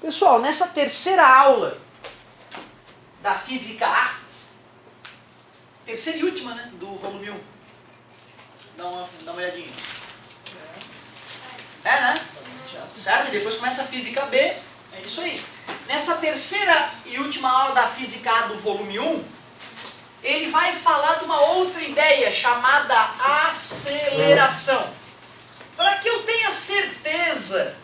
Pessoal, nessa terceira aula da Física A, terceira e última, né, do volume 1. Dá uma olhadinha. É, né? Certo? E depois começa a Física B. É isso aí. Nessa terceira e última aula da Física A do volume 1, ele vai falar de uma outra ideia chamada aceleração. Para que eu tenha certeza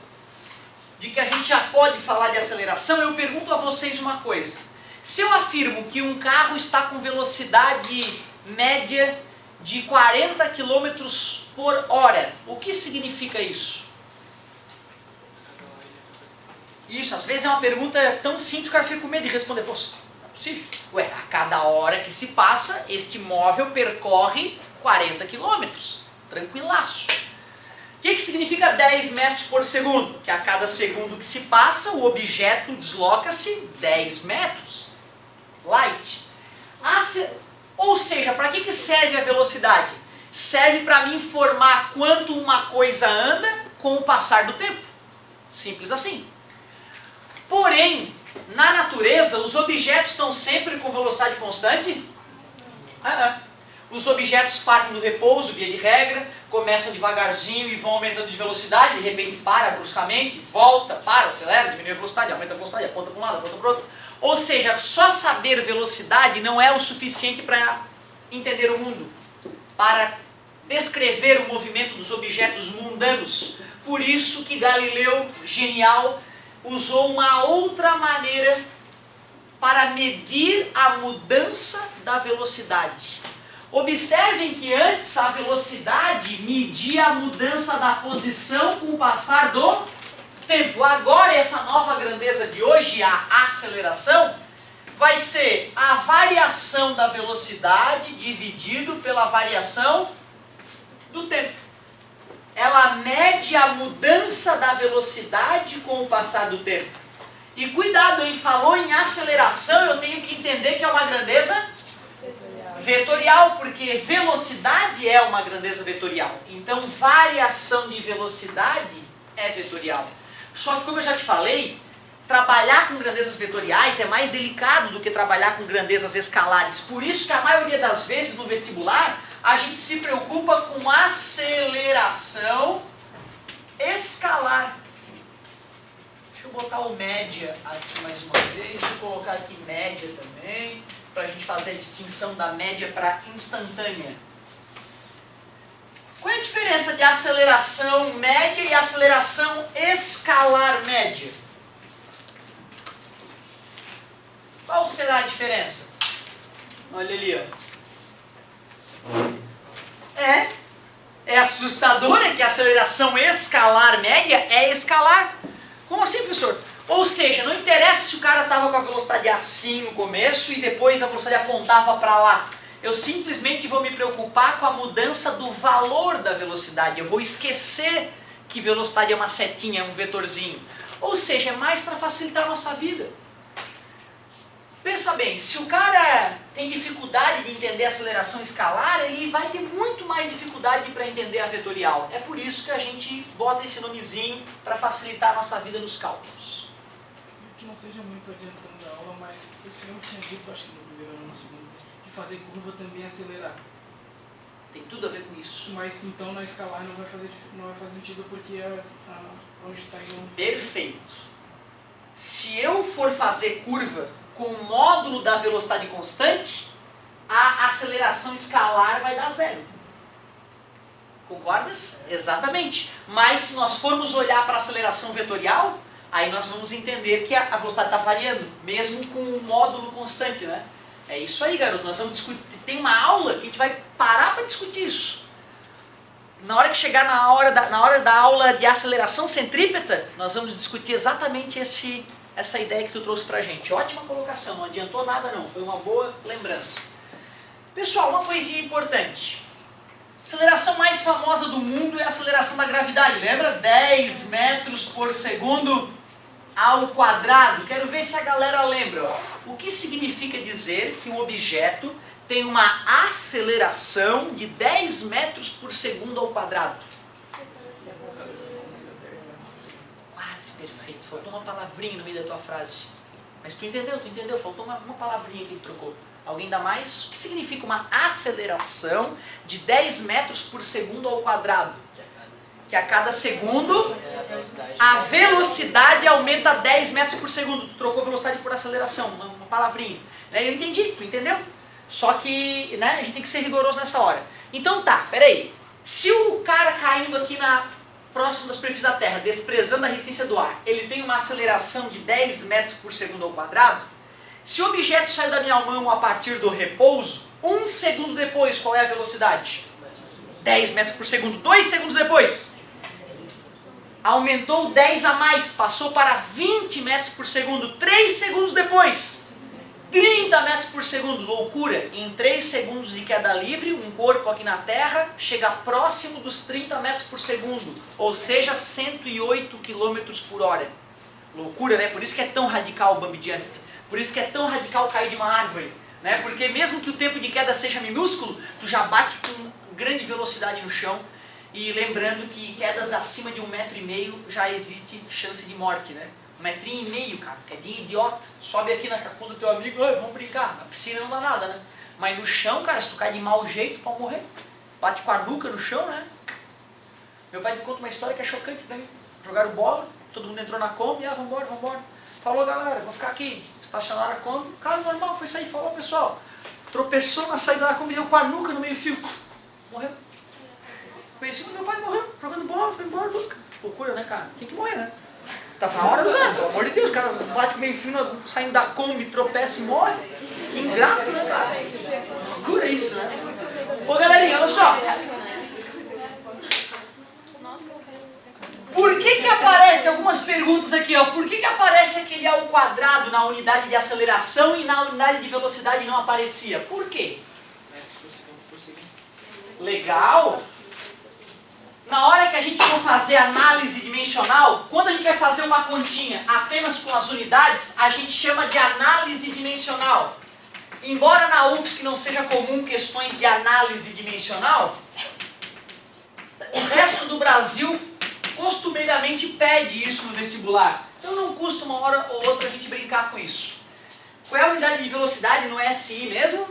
de que a gente já pode falar de aceleração, eu pergunto a vocês uma coisa. Se eu afirmo que um carro está com velocidade média de 40 km por hora, o que significa isso? Isso, às vezes é uma pergunta tão simples que o cara fica com medo de responder. Pô, não é possível. Ué, a cada hora que se passa, este móvel percorre 40 km. Tranquilaço. O que significa 10 metros por segundo? Que a cada segundo que se passa, o objeto desloca-se 10 metros. Light. Ou seja, para que serve a velocidade? Serve para me informar quanto uma coisa anda com o passar do tempo. Simples assim. Porém, na natureza, os objetos estão sempre com velocidade constante? Os objetos partem do repouso, via de regra, começam devagarzinho e vão aumentando de velocidade, de repente para bruscamente, volta, para, acelera, diminui a velocidade, aumenta a velocidade, aponta para um lado, aponta para o outro. Ou seja, só saber velocidade não é o suficiente para entender o mundo, para descrever o movimento dos objetos mundanos. Por isso que Galileu, genial, usou uma outra maneira para medir a mudança da velocidade. Observem que antes a velocidade media a mudança da posição com o passar do tempo. Agora essa nova grandeza de hoje, a aceleração, vai ser a variação da velocidade dividido pela variação do tempo. Ela mede a mudança da velocidade com o passar do tempo. E cuidado, hein? Falou em aceleração, eu tenho que entender que é uma grandeza vetorial, porque velocidade é uma grandeza vetorial. Então, variação de velocidade é vetorial. Só que, como eu já te falei, trabalhar com grandezas vetoriais é mais delicado do que trabalhar com grandezas escalares. Por isso que a maioria das vezes no vestibular, a gente se preocupa com aceleração escalar. Deixa eu botar o média aqui mais uma vez, deixa eu colocar aqui média também, para a gente fazer a distinção da média para instantânea. Qual é a diferença de aceleração média e aceleração escalar média? Qual será a diferença? Olha ali, ó. É assustadora que a aceleração escalar média é escalar. Como assim, professor? Ou seja, não interessa se o cara estava com a velocidade assim no começo e depois a velocidade apontava para lá. Eu simplesmente vou me preocupar com a mudança do valor da velocidade. Eu vou esquecer que velocidade é uma setinha, é um vetorzinho. Ou seja, é mais para facilitar a nossa vida. Pensa bem, se o cara tem dificuldade de entender a aceleração escalar, ele vai ter muito mais dificuldade para entender a vetorial. É por isso que a gente bota esse nomezinho para facilitar a nossa vida nos cálculos. Que não seja muito adiantando a aula, mas o senhor tinha dito, acho que no primeiro ano, no segundo, que fazer curva também é acelerar. Tem tudo a ver com isso. Mas então na escalar não vai fazer sentido porque onde está indo... Perfeito. Se eu for fazer curva com o módulo da velocidade constante, a aceleração escalar vai dar zero. Concordas? Exatamente. Mas se nós formos olhar para a aceleração vetorial, aí nós vamos entender que a velocidade está variando, mesmo com o módulo constante, né? É isso aí, garoto. Nós vamos discutir. Tem uma aula que a gente vai parar para discutir isso. Na hora que chegar na hora da aula de aceleração centrípeta, nós vamos discutir exatamente essa ideia que tu trouxe pra gente. Ótima colocação, não adiantou nada não, foi uma boa lembrança. Pessoal, uma coisinha importante. A aceleração mais famosa do mundo é a aceleração da gravidade, lembra? 10 metros por segundo ao quadrado. Quero ver se a galera lembra. Ó. O que significa dizer que um objeto tem uma aceleração de 10 metros por segundo ao quadrado? Perfeito. Faltou uma palavrinha no meio da tua frase. Mas tu entendeu. Faltou uma palavrinha que ele trocou. Alguém dá mais? O que significa uma aceleração de 10 metros por segundo ao quadrado? Que a cada segundo a velocidade aumenta 10 metros por segundo. Tu trocou velocidade por aceleração, uma palavrinha. Eu entendi, tu entendeu? Só que a gente tem que ser rigoroso nessa hora. Então tá, peraí. Se o cara caindo aqui próximo da superfície da Terra, desprezando a resistência do ar, ele tem uma aceleração de 10 metros por segundo ao quadrado, se o objeto saiu da minha mão a partir do repouso, 1 segundo depois, qual é a velocidade? 10 metros por segundo. 2 segundos depois, aumentou 10 a mais, passou para 20 metros por segundo. 3 segundos depois, 30 metros por segundo. Loucura! Em 3 segundos de queda livre, um corpo aqui na Terra chega próximo dos 30 metros por segundo, ou seja, 108 km por hora. Loucura, né? Por isso que é tão radical o bungee jumping. Por isso que é tão radical cair de uma árvore, né? Porque mesmo que o tempo de queda seja minúsculo, tu já bate com grande velocidade no chão. E lembrando que quedas acima de 1,5 metro já existe chance de morte, né? 1,5 metro, cara, quedinha idiota. Sobe aqui na capô do teu amigo, vamos brincar. Na piscina não dá nada, né? Mas no chão, cara, se tu cai de mau jeito, pode morrer. Bate com a nuca no chão, né? Meu pai me conta uma história que é chocante pra mim. Jogaram bola, todo mundo entrou na Kombi, vambora. Falou, galera, vou ficar aqui. Estacionaram a Kombi, o cara normal foi sair, falou, pessoal. Tropeçou na saída da Kombi, deu com a nuca no meio-fio. Morreu. Conheci meu pai, morreu, jogando bola, foi embora, nunca. Loucura, né, cara? Tem que morrer, né? Tá na hora do cara, pelo amor de Deus, o cara bate com o meio-fio, saindo da Kombi, tropeça e morre. Que ingrato, né, cara? Loucura isso, né? Ô, galerinha, olha só. Por que aparece algumas perguntas aqui, ó? Por que aparece aquele ao quadrado na unidade de aceleração e na unidade de velocidade não aparecia? Por quê? Legal! Na hora que a gente for fazer análise dimensional, quando a gente vai fazer uma continha apenas com as unidades, a gente chama de análise dimensional. Embora na UFSC não seja comum questões de análise dimensional, o resto do Brasil costumeiramente pede isso no vestibular. Então não custa uma hora ou outra a gente brincar com isso. Qual é a unidade de velocidade no SI mesmo?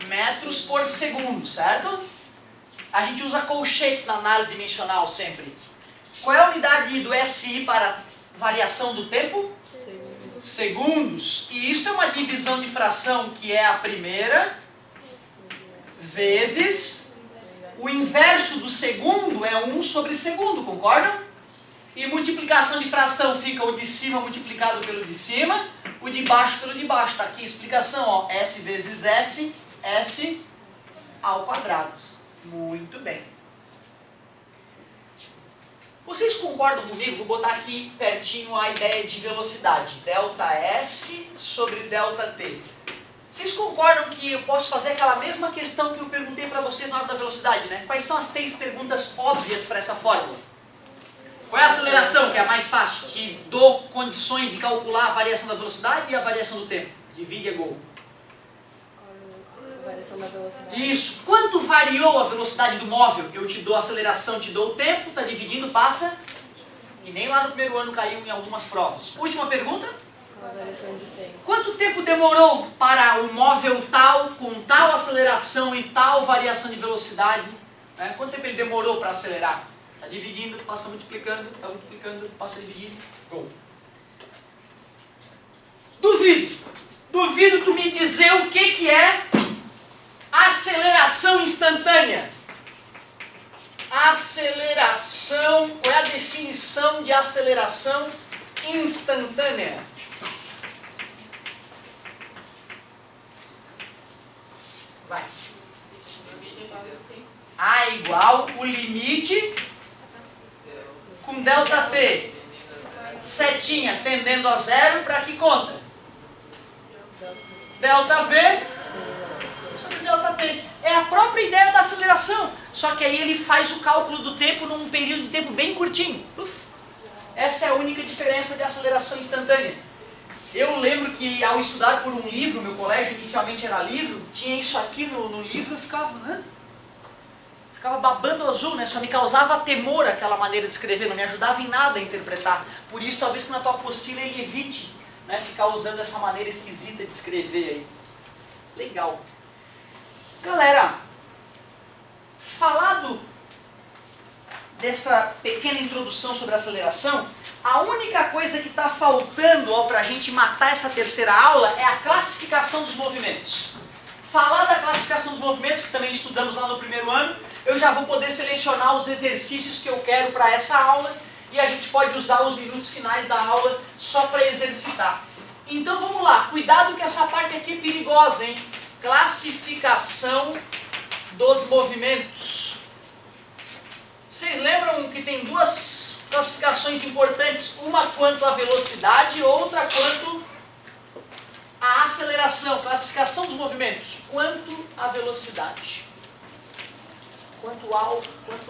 Metros por segundo, certo? A gente usa colchetes na análise dimensional sempre. Qual é a unidade do SI para variação do tempo? Segundos. E isso é uma divisão de fração que é a primeira vezes o inverso do segundo é 1 sobre segundo, concordam? E multiplicação de fração fica o de cima multiplicado pelo de cima, o de baixo pelo de baixo. Está aqui a explicação, ó, S vezes S, S ao quadrado. Muito bem. Vocês concordam comigo? Vou botar aqui pertinho a ideia de velocidade. ΔS sobre ΔT. Vocês concordam que eu posso fazer aquela mesma questão que eu perguntei para vocês na hora da velocidade, né? Quais são as 3 perguntas óbvias para essa fórmula? Qual é a aceleração, que é a mais fácil? Que dou condições de calcular a variação da velocidade e a variação do tempo. Divide e gol. Variação da velocidade. Isso. Quanto variou a velocidade do móvel? Eu te dou a aceleração, te dou o tempo, tá dividindo, passa. Que nem lá no primeiro ano caiu em algumas provas. Última pergunta. A variação de tempo. Quanto tempo demorou para o móvel tal, com tal aceleração e tal variação de velocidade? Né? Quanto tempo ele demorou para acelerar? Está dividindo, passa multiplicando, passa dividindo, gol. Duvido tu me dizer o que é aceleração instantânea. Aceleração, qual é a definição de aceleração instantânea? Vai. A igual o limite com ΔT. Setinha tendendo a zero, para que conta? ΔV sobre ΔT. É a própria ideia da aceleração. Só que aí ele faz o cálculo do tempo num período de tempo bem curtinho. Essa é a única diferença de aceleração instantânea. Eu lembro que ao estudar por um livro, meu colégio inicialmente era livro, tinha isso aqui no livro, eu ficava ficava babando azul, né? Só me causava temor aquela maneira de escrever, não me ajudava em nada a interpretar. Por isso, talvez que na tua apostila ele evite, né, ficar usando essa maneira esquisita de escrever aí. Legal. Galera, falado dessa pequena introdução sobre aceleração, a única coisa que está faltando para a gente matar essa terceira aula é a classificação dos movimentos. Falar da classificação dos movimentos, que também estudamos lá no primeiro ano, eu já vou poder selecionar os exercícios que eu quero para essa aula e a gente pode usar os minutos finais da aula só para exercitar. Então vamos lá, cuidado que essa parte aqui é perigosa, hein? Classificação dos movimentos. Vocês lembram que tem duas classificações importantes, uma quanto à velocidade e outra quanto à aceleração. Classificação dos movimentos, quanto à velocidade. Quanto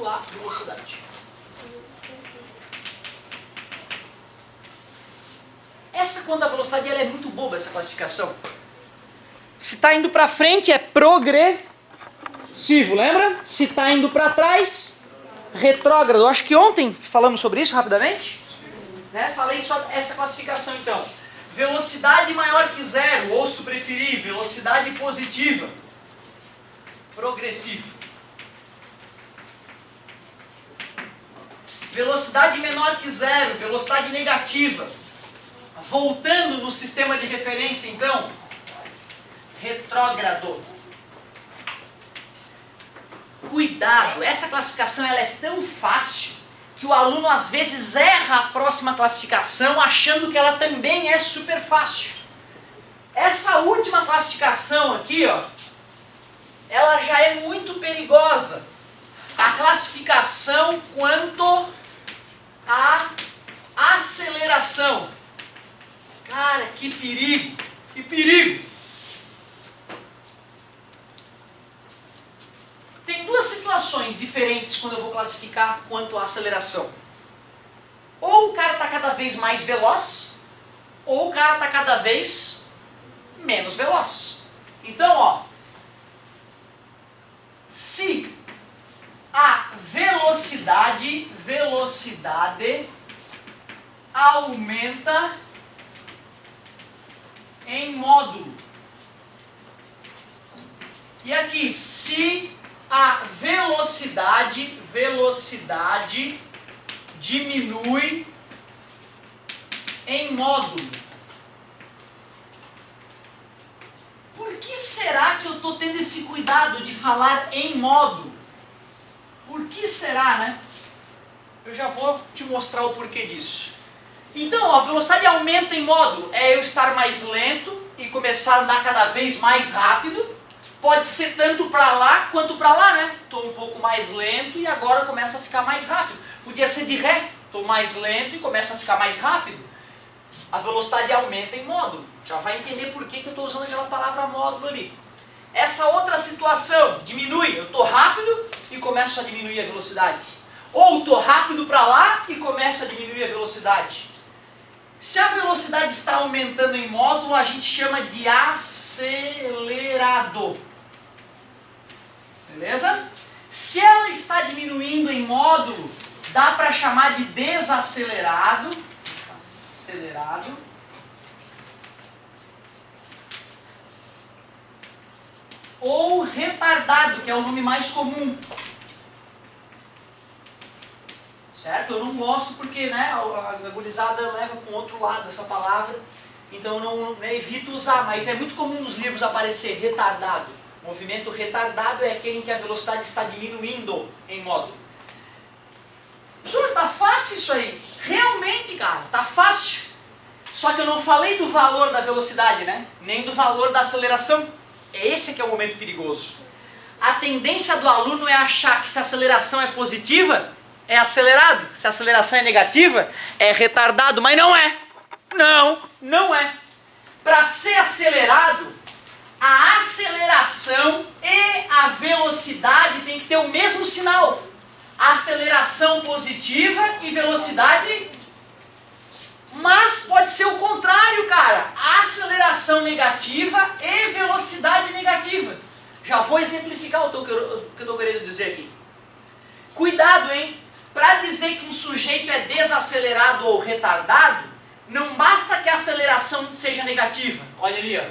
à velocidade. Essa quanto à velocidade ela é muito boba, essa classificação. Se está indo para frente é progressivo, lembra? Se está indo para trás, retrógrado. Eu acho que ontem falamos sobre isso rapidamente. Né? Falei só essa classificação então. Velocidade maior que zero, ou se tu preferir, velocidade positiva. Progressivo. Velocidade menor que zero, velocidade negativa. Voltando no sistema de referência então, retrógrado. Cuidado, essa classificação ela é tão fácil que o aluno às vezes erra a próxima classificação achando que ela também é super fácil. Essa última classificação aqui, ó, ela já é muito perigosa. A classificação quanto à aceleração. Cara, que perigo, que perigo. Tem duas situações diferentes quando eu vou classificar quanto à aceleração. Ou o cara está cada vez mais veloz, ou o cara está cada vez menos veloz. Então, ó, se a velocidade aumenta em módulo. E aqui, se a velocidade diminui em módulo. Por que será que eu estou tendo esse cuidado de falar em módulo? Por que será, né? Eu já vou te mostrar o porquê disso. Então, a velocidade aumenta em módulo. É eu estar mais lento e começar a andar cada vez mais rápido. Pode ser tanto para lá quanto para lá, né? Estou um pouco mais lento e agora começa a ficar mais rápido. Podia ser de ré. Estou mais lento e começa a ficar mais rápido. A velocidade aumenta em módulo. Já vai entender por que eu estou usando aquela palavra módulo ali. Essa outra situação diminui. Eu estou rápido e começo a diminuir a velocidade. Ou estou rápido para lá e começa a diminuir a velocidade. Se a velocidade está aumentando em módulo, a gente chama de acelerado. Beleza? Se ela está diminuindo em módulo, dá para chamar de desacelerado. Desacelerado. Ou retardado, que é o nome mais comum. Certo? Eu não gosto porque, né, a gurizada leva para um outro lado essa palavra, então eu não evito usar, mas é muito comum nos livros aparecer retardado. Movimento retardado é aquele em que a velocidade está diminuindo em módulo. Professor, tá fácil isso aí? Realmente, cara, tá fácil. Só que eu não falei do valor da velocidade, né? Nem do valor da aceleração. É esse que é o momento perigoso. A tendência do aluno é achar que se a aceleração é positiva, é acelerado. Se a aceleração é negativa, é retardado. Mas não é. Não é. Para ser acelerado, a aceleração e a velocidade tem que ter o mesmo sinal. Aceleração positiva e velocidade. Mas pode ser o contrário, cara. Aceleração negativa e velocidade negativa. Já vou exemplificar o que eu estou querendo dizer aqui. Cuidado, hein? Para dizer que um sujeito é desacelerado ou retardado, não basta que a aceleração seja negativa. Olha ali, ó.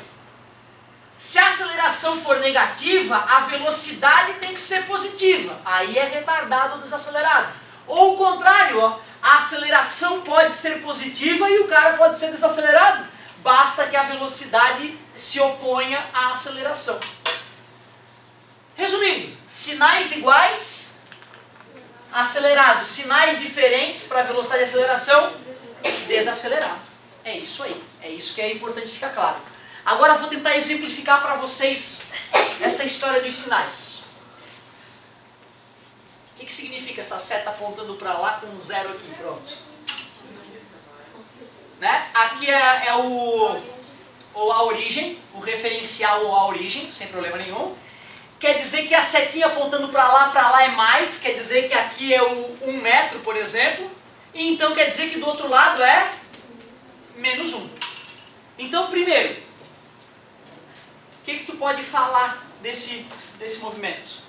Se a aceleração for negativa, a velocidade tem que ser positiva. Aí é retardado ou desacelerado. Ou o contrário, ó, a aceleração pode ser positiva e o cara pode ser desacelerado. Basta que a velocidade se oponha à aceleração. Resumindo, sinais iguais, acelerado. Sinais diferentes para velocidade e aceleração, desacelerado. É isso aí. É isso que é importante ficar claro. Agora eu vou tentar exemplificar para vocês essa história dos sinais. O que significa essa seta apontando para lá com um zero aqui? Pronto. Né? Aqui é a origem, o referencial ou a origem, sem problema nenhum. Quer dizer que a setinha apontando para lá é mais, quer dizer que aqui é o 1 metro, por exemplo. E então quer dizer que do outro lado é menos 1. Então, primeiro, o que tu pode falar desse movimento?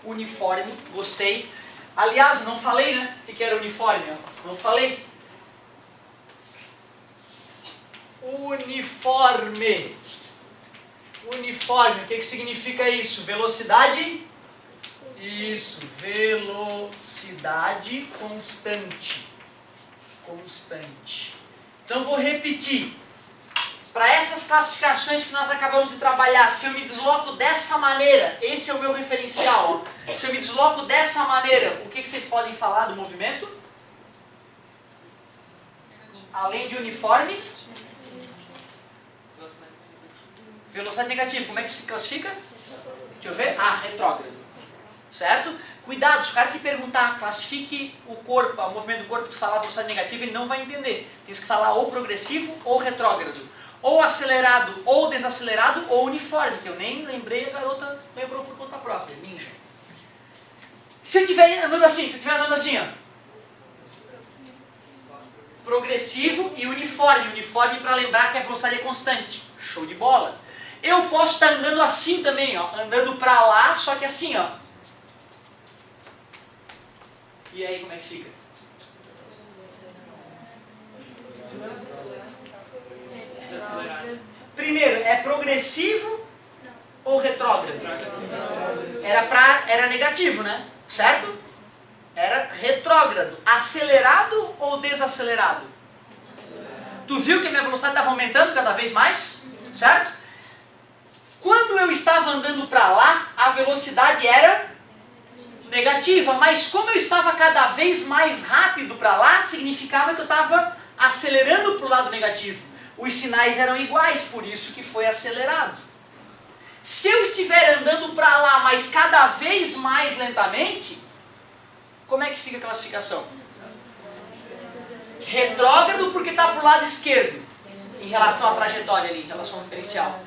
Uniforme, gostei. Aliás, não falei, né? O que era uniforme? Ó. Não falei. Uniforme. Uniforme, o que significa isso? Velocidade? Isso, velocidade constante. Constante. Então vou repetir. Para essas classificações que nós acabamos de trabalhar, se eu me desloco dessa maneira, esse é o meu referencial. Ó. Se eu me desloco dessa maneira, o que vocês podem falar do movimento? Além de uniforme? Velocidade negativa. Como é que se classifica? Deixa eu ver. Ah, retrógrado. Certo? Cuidado, se o cara te perguntar, classifique o corpo, o movimento do corpo, tu falar velocidade negativa, ele não vai entender. Tem que falar ou progressivo ou retrógrado. Ou acelerado, ou desacelerado, ou uniforme, que eu nem lembrei, a garota lembrou por conta própria, ninja. Se eu estiver andando assim, ó. Progressivo e uniforme. Uniforme para lembrar que a velocidade é constante. Show de bola. Eu posso estar andando assim também, ó. Andando para lá, só que assim, ó. E aí, como é que fica? Primeiro, é progressivo ou retrógrado? Era negativo, né? Certo? Era retrógrado. Acelerado ou desacelerado? Tu viu que a minha velocidade estava aumentando cada vez mais? Certo? Quando eu estava andando para lá, a velocidade era negativa. Mas como eu estava cada vez mais rápido para lá, significava que eu estava acelerando para o lado negativo. Os sinais eram iguais, por isso que foi acelerado. Se eu estiver andando para lá, mas cada vez mais lentamente, como é que fica a classificação? Retrógrado porque está para o lado esquerdo, em relação à trajetória ali, em relação ao referencial.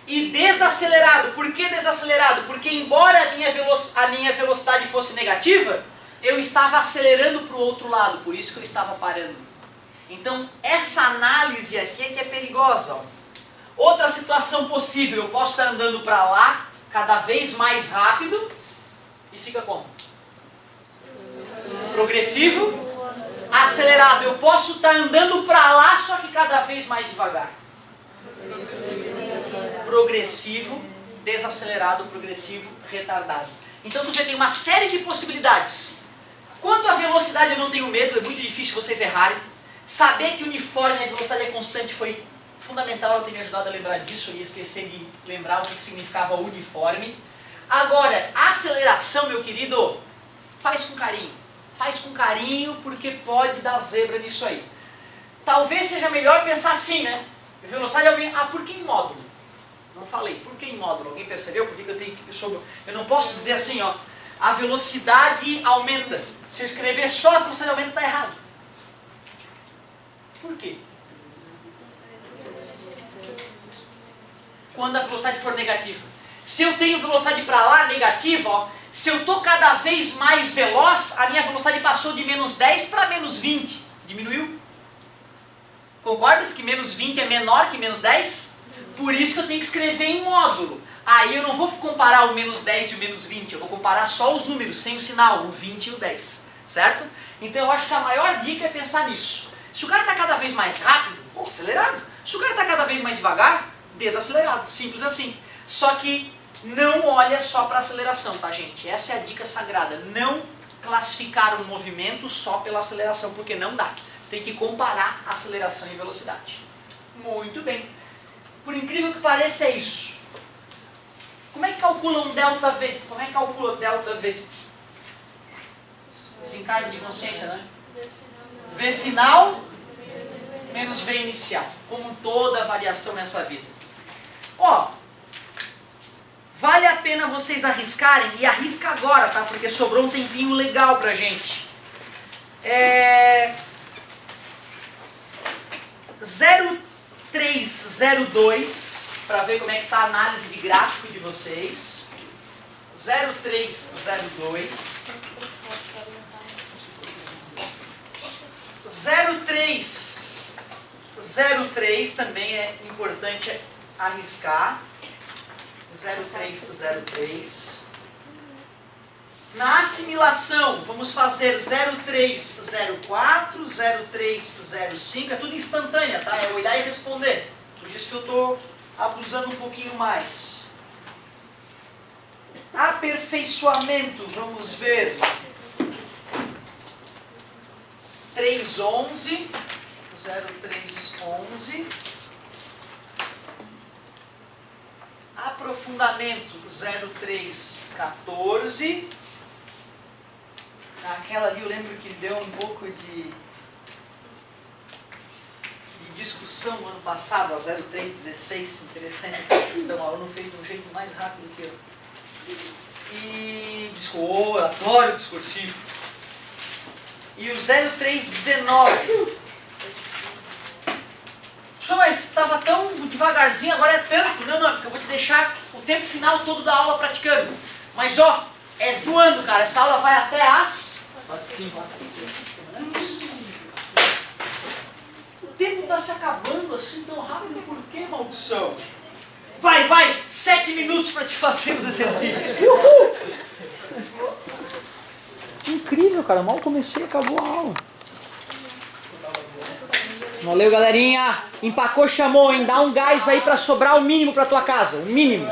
E desacelerado. Por que desacelerado? Porque embora a minha velocidade fosse negativa, eu estava acelerando para o outro lado, por isso que eu estava parando. Então, essa análise aqui é que é perigosa. Ó. Outra situação possível, eu posso estar andando para lá, cada vez mais rápido, e fica como? Progressivo, acelerado. Eu posso estar andando para lá, só que cada vez mais devagar. Progressivo, desacelerado, progressivo, retardado. Então, você tem uma série de possibilidades. Quanto à velocidade, eu não tenho medo, é muito difícil vocês errarem. Saber que uniforme e a velocidade é constante foi fundamental, ela tem me ajudado a lembrar disso, eu ia esquecer de lembrar o que significava uniforme. Agora, a aceleração, meu querido, faz com carinho. Faz com carinho porque pode dar zebra nisso aí. Talvez seja melhor pensar assim, né? Velocidade aumenta. Ah, por que em módulo? Não falei. Por que em módulo? Alguém percebeu? Por que eu tenho que... Eu não posso dizer assim, ó. A velocidade aumenta. Se eu escrever só a velocidade aumenta, está errado. Por quê? Quando a velocidade for negativa. Se eu tenho velocidade para lá negativa, ó, se eu estou cada vez mais veloz, a minha velocidade passou de menos 10 para menos 20. Diminuiu? Concordas que menos 20 é menor que menos 10? Por isso que eu tenho que escrever em módulo. Aí eu não vou comparar o menos 10 e o menos 20, eu vou comparar só os números, sem o sinal, o 20 e o 10, certo? Então eu acho que a maior dica é pensar nisso. Se o cara está cada vez mais rápido, pô, acelerado. Se o cara está cada vez mais devagar, desacelerado, simples assim. Só que não olha só para aceleração, tá, gente? Essa é a dica sagrada, não classificar um movimento só pela aceleração, porque não dá. Tem que comparar aceleração e velocidade. Muito bem. Por incrível que pareça, é isso. Como é que calcula um ΔV? Como é que calcula ΔV? Desencargo de consciência, né? V final menos V inicial. Como toda variação nessa vida. Ó, vale a pena vocês arriscarem, e arrisca agora, tá? Porque sobrou um tempinho legal pra gente. 0302, para ver como é que está a análise de gráfico de vocês. 0302. 0303 também é importante arriscar. 0303. Na assimilação, vamos fazer 0304, 0305, é tudo instantânea, tá? É olhar e responder. Por isso que eu estou abusando um pouquinho mais. Aperfeiçoamento, vamos ver. 311, 0311. Aprofundamento 0314. Aquela ali eu lembro que deu um pouco de discussão no ano passado, a 0316, interessante a questão, o aluno fez de um jeito mais rápido que eu. E eu adoro discursivo. E o 0319. Professor, mas estava tão devagarzinho, agora é tanto. Não, porque eu vou te deixar o tempo final todo da aula praticando. Mas ó, é voando, cara. Essa aula vai até às 5. O tempo está se acabando assim tão rápido, por que, maldição? Vai, 7 minutos para te fazer os exercícios. Uhul! Incrível, cara. Mal comecei e acabou a aula. Valeu, galerinha. Empacou, chamou, hein? Dá um gás aí pra sobrar o mínimo pra tua casa. O mínimo.